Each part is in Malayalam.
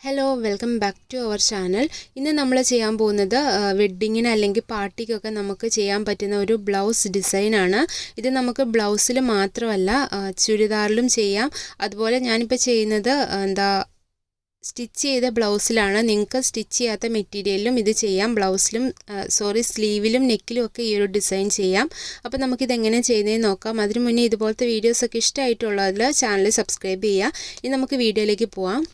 Hello welcome back to our channel. ഇന്ന് നമ്മൾ ചെയ്യാൻ പോകുന്നത് വെഡ്ഡിങ്ങിന് അല്ലെങ്കിൽ പാർട്ടിക്കൊക്കെ നമുക്ക് ചെയ്യാൻ പറ്റുന്ന ഒരു ബ്ലൗസ് ഡിസൈനാണ്. ഇത് നമുക്ക് ബ്ലൗസിൽ മാത്രമല്ല ചുരിദാറിലും ചെയ്യാം. അതുപോലെ ഞാനിപ്പോൾ ചെയ്യുന്നത് സ്റ്റിച്ച് ചെയ്ത ബ്ലൗസിലാണ്. നിങ്ങൾക്ക് സ്റ്റിച്ച് ചെയ്യാത്ത മെറ്റീരിയലിലും ഇത് ചെയ്യാം. ബ്ലൗസിലും സ്ലീവിലും നെക്കിലും ഒക്കെ ഈ ഒരു ഡിസൈൻ ചെയ്യാം. അപ്പോൾ നമുക്കിതെങ്ങനെ ചെയ്യുന്നതെന്ന് നോക്കാം. അതിനു മുന്നേ ഇതുപോലത്തെ വീഡിയോസൊക്കെ ഇഷ്ടമായിട്ടുള്ളതിൽ ചാനൽ സബ്സ്ക്രൈബ് ചെയ്യുക. ഇനി നമുക്ക് വീഡിയോയിലേക്ക് പോവാം.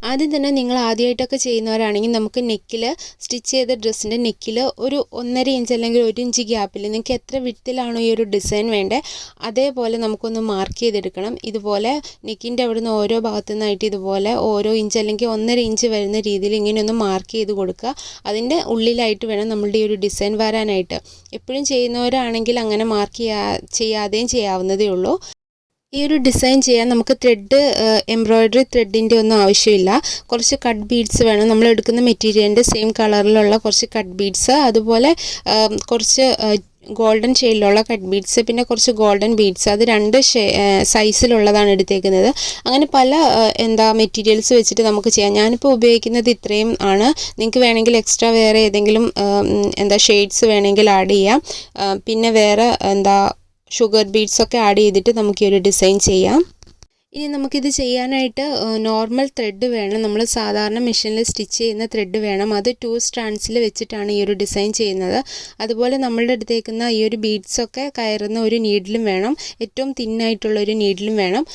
ആദ്യം തന്നെ നിങ്ങൾ ആദ്യമായിട്ടൊക്കെ ചെയ്യുന്നവരാണെങ്കിൽ നമുക്ക് നെക്കിൽ സ്റ്റിച്ച് ചെയ്ത ഡ്രസ്സിൻ്റെ നെക്കിൽ ഒരു 1.5 ഇഞ്ച് അല്ലെങ്കിൽ 1 ഇഞ്ച് ഗ്യാപ്പിൽ നിങ്ങൾക്ക് എത്ര വിഡ്ത്തിലാണോ ഈ ഒരു ഡിസൈൻ വേണ്ടത് അതേപോലെ നമുക്കൊന്ന് മാർക്ക് ചെയ്തെടുക്കണം. ഇതുപോലെ നെക്കിൻ്റെ അവിടെ നിന്ന് ഓരോ ഭാഗത്തു നിന്നായിട്ട് ഇതുപോലെ ഓരോ ഇഞ്ച് അല്ലെങ്കിൽ 1.5 ഇഞ്ച് വരുന്ന രീതിയിൽ ഇങ്ങനെ ഒന്ന് മാർക്ക് ചെയ്ത് കൊടുക്കുക. അതിൻ്റെ ഉള്ളിലായിട്ട് വേണം നമ്മളുടെ ഈ ഒരു ഡിസൈൻ വരാനായിട്ട്. എപ്പോഴും ചെയ്യുന്നവരാണെങ്കിൽ അങ്ങനെ മാർക്ക് ചെയ്യാതെയും ചെയ്യാവുന്നതേ ഉള്ളൂ. ഈ ഒരു ഡിസൈൻ ചെയ്യാൻ നമുക്ക് എംബ്രോയ്ഡറി ത്രെഡിൻ്റെ ഒന്നും ആവശ്യമില്ല. കുറച്ച് കട്ട് ബീഡ്സ് വേണം. നമ്മൾ എടുക്കുന്ന മെറ്റീരിയലിൻ്റെ സെയിം കളറിലുള്ള കുറച്ച് കട്ട് ബീഡ്സ്, അതുപോലെ കുറച്ച് ഗോൾഡൻ ഷെയ്ഡിലുള്ള കട്ട് ബീഡ്സ്, പിന്നെ കുറച്ച് ഗോൾഡൻ ബീഡ്സ്. അത് 2 സൈസിലുള്ളതാണ് എടുത്തേക്കുന്നത്. അങ്ങനെ പല മെറ്റീരിയൽസ് വെച്ചിട്ട് നമുക്ക് ചെയ്യാം. ഞാനിപ്പോൾ ഉപയോഗിക്കുന്നത് ഇത്രയും ആണ്. നിങ്ങൾക്ക് വേണമെങ്കിൽ എക്സ്ട്രാ വേറെ ഏതെങ്കിലും ഷെയ്ഡ്സ് വേണമെങ്കിൽ ആഡ് ചെയ്യാം. പിന്നെ വേറെ ഷുഗർ ബീഡ്സൊക്കെ ആഡ് ചെയ്തിട്ട് നമുക്ക് ഈ ഒരു ഡിസൈൻ ചെയ്യാം. ഇനി നമുക്കിത് ചെയ്യാനായിട്ട് നോർമൽ ത്രെഡ് വേണം. നമ്മൾ സാധാരണ മെഷീനിൽ സ്റ്റിച്ച് ചെയ്യുന്ന ത്രെഡ് വേണം. അത് 2 സ്ട്രാൻഡ്സിൽ വെച്ചിട്ടാണ് ഈ ഒരു ഡിസൈൻ ചെയ്യുന്നത്. അതുപോലെ നമ്മളുടെ അടുത്തേക്കുന്ന ഈ ഒരു ബീഡ്സൊക്കെ കയറുന്ന ഒരു നീഡിലും വേണം. ഏറ്റവും തിന്നായിട്ടുള്ള ഒരു നീഡിലും വേണം.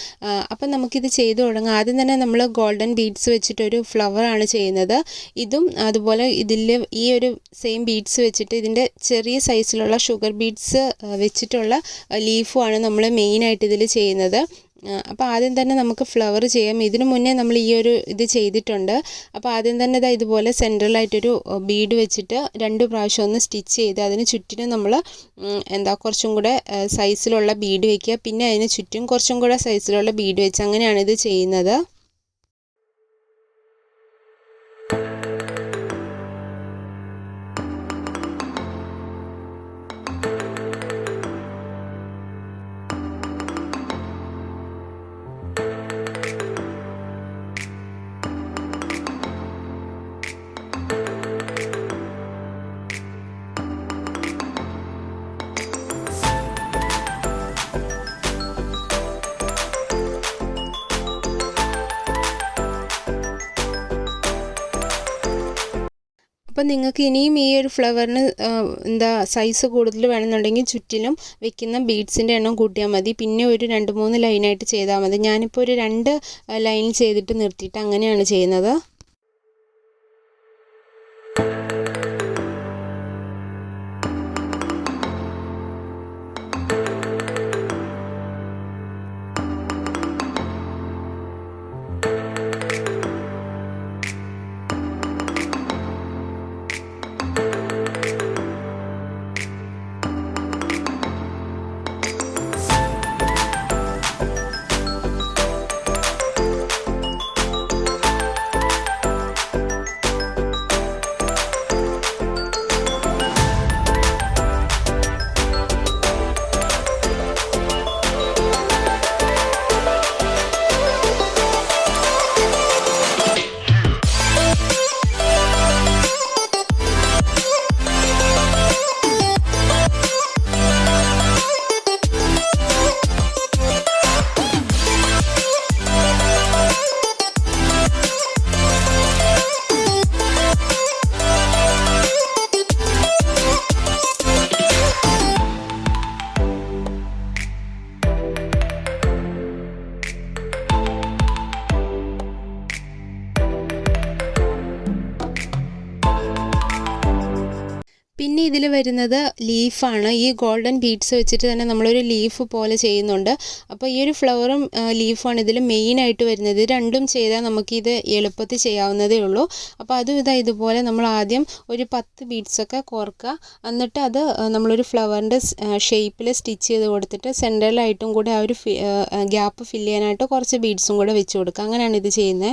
അപ്പം നമുക്കിത് ചെയ്തു തുടങ്ങാം. ആദ്യം തന്നെ നമ്മൾ ഗോൾഡൻ ബീഡ്സ് വെച്ചിട്ടൊരു ഫ്ലവറാണ് ചെയ്യുന്നത്. ഇതും അതുപോലെ ഇതിൽ ഈ ഒരു സെയിം ബീഡ്സ് വെച്ചിട്ട് ഇതിൻ്റെ ചെറിയ സൈസിലുള്ള ഷുഗർ ബീഡ്സ് വെച്ചിട്ടുള്ള ലീഫുമാണ് നമ്മൾ മെയിനായിട്ട് ഇതിൽ ചെയ്യുന്നത്. അപ്പോൾ ആദ്യം തന്നെ നമുക്ക് ഫ്ലവർ ചെയ്യാം. ഇതിനു മുന്നേ നമ്മൾ ഈ ഒരു ഇത് ചെയ്തിട്ടുണ്ട്. അപ്പോൾ ആദ്യം തന്നെ ഇതുപോലെ സെൻട്രലായിട്ടൊരു ബീഡ് വെച്ചിട്ട് 2 പ്രാവശ്യം ഒന്ന് സ്റ്റിച്ച് ചെയ്ത് അതിന് ചുറ്റിനും നമ്മൾ കുറച്ചും കൂടെ സൈസിലുള്ള ബീഡ് വയ്ക്കുക. പിന്നെ അതിന് ചുറ്റും കുറച്ചും കൂടെ സൈസിലുള്ള ബീഡ് വെച്ച് അങ്ങനെയാണ് ഇത് ചെയ്യുന്നത്. അപ്പം നിങ്ങൾക്ക് ഇനിയും ഈ ഒരു ഫ്ലവറിന് സൈസ് കൂടുതൽ വേണമെന്നുണ്ടെങ്കിൽ ചുറ്റിലും വെക്കുന്ന ബീഡ്സിൻ്റെ എണ്ണം കൂട്ടിയാൽ മതി. പിന്നെ ഒരു 2-3 ലൈനായിട്ട് ചെയ്താൽ മതി. ഞാനിപ്പോൾ ഒരു 2 ലൈൻ ചെയ്തിട്ട് നിർത്തിയിട്ട് അങ്ങനെയാണ് ചെയ്യുന്നത്. പിന്നെ ഇതിൽ വരുന്നത് ലീഫാണ്. ഈ ഗോൾഡൻ ബീഡ്സ് വെച്ചിട്ട് തന്നെ നമ്മളൊരു ലീഫ് പോലെ ചെയ്യുന്നുണ്ട്. അപ്പോൾ ഈ ഒരു ഫ്ലവറും ലീഫാണ് ഇതിൽ മെയിനായിട്ട് വരുന്നത്. ഇത് രണ്ടും ചെയ്താൽ നമുക്കിത് എളുപ്പത്തിൽ ചെയ്യാവുന്നതേ ഉള്ളൂ. അപ്പോൾ അതും ഇതുപോലെ നമ്മൾ ആദ്യം ഒരു 10 ബീഡ്സൊക്കെ കോർക്കുക. എന്നിട്ട് അത് നമ്മളൊരു ഫ്ലവറിൻ്റെ ഷേപ്പിൽ സ്റ്റിച്ച് ചെയ്ത് കൊടുത്തിട്ട് സെൻറ്ററിലായിട്ടും കൂടെ ആ ഒരു ഗ്യാപ്പ് ഫില്ല് ചെയ്യാനായിട്ട് കുറച്ച് ബീഡ്സും കൂടെ വെച്ച് കൊടുക്കുക. അങ്ങനെയാണ് ഇത് ചെയ്യുന്നത്.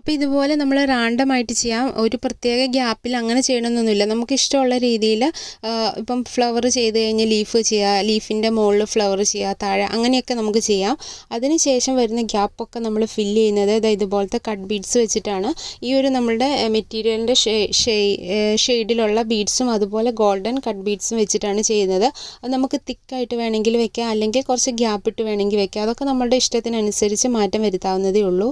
അപ്പോൾ ഇതുപോലെ നമ്മൾ റാൻഡമായിട്ട് ചെയ്യാം. ഒരു പ്രത്യേക ഗ്യാപ്പിൽ അങ്ങനെ ചെയ്യണമെന്നൊന്നുമില്ല. നമുക്ക് ഇഷ്ടമുള്ള രീതിയിൽ ഇപ്പം ഫ്ലവർ ചെയ്ത് കഴിഞ്ഞ് ലീഫ് ചെയ്യുക, ലീഫിൻ്റെ മുകളിൽ ഫ്ലവർ ചെയ്യുക, താഴെ അങ്ങനെയൊക്കെ നമുക്ക് ചെയ്യാം. അതിന് ശേഷം വരുന്ന ഗ്യാപ്പൊക്കെ നമ്മൾ ഫില്ല് ചെയ്യുന്നത് ഇതുപോലത്തെ കട്ട് ബീഡ്സ് വെച്ചിട്ടാണ്. ഈ ഒരു നമ്മളുടെ മെറ്റീരിയലിൻ്റെ ഷെയ്ഡിലുള്ള ബീഡ്സും അതുപോലെ ഗോൾഡൻ കട്ട് ബീഡ്സും വെച്ചിട്ടാണ് ചെയ്യുന്നത്. അത് നമുക്ക് തിക്കായിട്ട് വേണമെങ്കിൽ വെക്കാം, അല്ലെങ്കിൽ കുറച്ച് ഗ്യാപ്പ് ഇട്ട് വേണമെങ്കിൽ വെക്കാം. അതൊക്കെ നമ്മളുടെ ഇഷ്ടത്തിനനുസരിച്ച് മാറ്റം വരുത്താവുന്നതേ ഉള്ളൂ.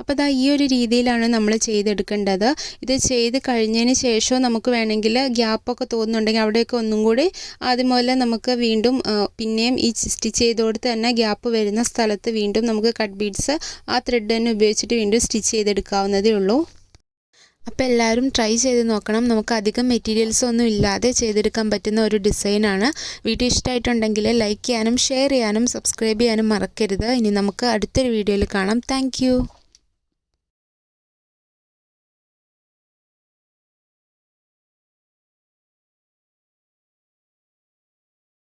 അപ്പോൾ ദാ ഈ ഒരു രീതിയിലാണ് നമ്മൾ ചെയ്തെടുക്കേണ്ടത്. ഇത് ചെയ്ത് കഴിഞ്ഞതിന് ശേഷം നമുക്ക് വേണമെങ്കിൽ ഗ്യാപ്പൊക്കെ തോന്നുന്നുണ്ടെങ്കിൽ അവിടെയൊക്കെ ഒന്നും കൂടി ആദ്യം മുതലേ നമുക്ക് വീണ്ടും പിന്നെയും ഈ സ്റ്റിച്ച് ചെയ്തോടത്ത് തന്നെ ഗ്യാപ്പ് വരുന്ന സ്ഥലത്ത് വീണ്ടും നമുക്ക് കട്ട് ബീഡ്സ് ആ ത്രെഡ് തന്നെ ഉപയോഗിച്ചിട്ട് വീണ്ടും സ്റ്റിച്ച് ചെയ്തെടുക്കാവുന്നതേ ഉള്ളൂ. അപ്പോൾ എല്ലാവരും ട്രൈ ചെയ്ത് നോക്കണം. നമുക്ക് അധികം മെറ്റീരിയൽസ് ഒന്നും ഇല്ലാതെ ചെയ്തെടുക്കാൻ പറ്റുന്ന ഒരു ഡിസൈനാണ്. വീഡിയോ ഇഷ്ടമായിട്ടുണ്ടെങ്കിൽ ലൈക്ക് ചെയ്യാനും ഷെയർ ചെയ്യാനും സബ്സ്ക്രൈബ് ചെയ്യാനും മറക്കരുത്. ഇനി നമുക്ക് അടുത്തൊരു വീഡിയോയിൽ കാണാം. താങ്ക്